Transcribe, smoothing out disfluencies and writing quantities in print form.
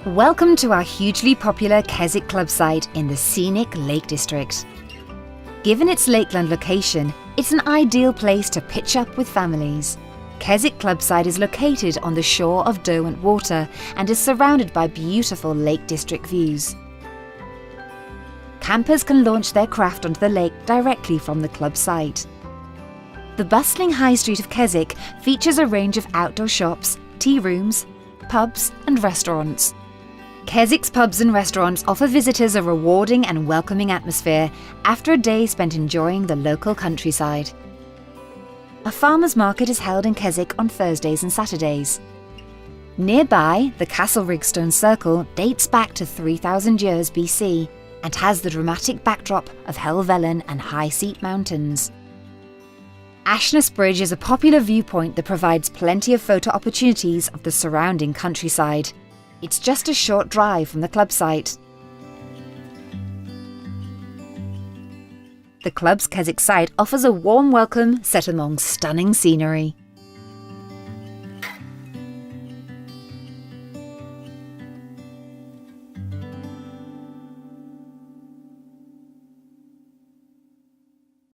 Welcome to our hugely popular Keswick club site in the Scenic Lake District. Given its lakeland location, it's an ideal place to pitch up with families. Keswick club site is located on the shore of Derwentwater and is surrounded by beautiful Lake District views. Campers can launch their craft onto the lake directly from the club site. The bustling high street of Keswick features a range of outdoor shops, tea rooms, pubs and restaurants. Keswick's pubs and restaurants offer visitors a rewarding and welcoming atmosphere after a day spent enjoying the local countryside. A farmers' market is held in Keswick on Thursdays and Saturdays. Nearby, the Castle Rigstone Circle dates back to 3,000 years BC and has the dramatic backdrop of Helvellyn and High Seat Mountains. Ashness Bridge is a popular viewpoint that provides plenty of photo opportunities of the surrounding countryside. It's just a short drive from the club site. The club's Keswick site offers a warm welcome set among stunning scenery.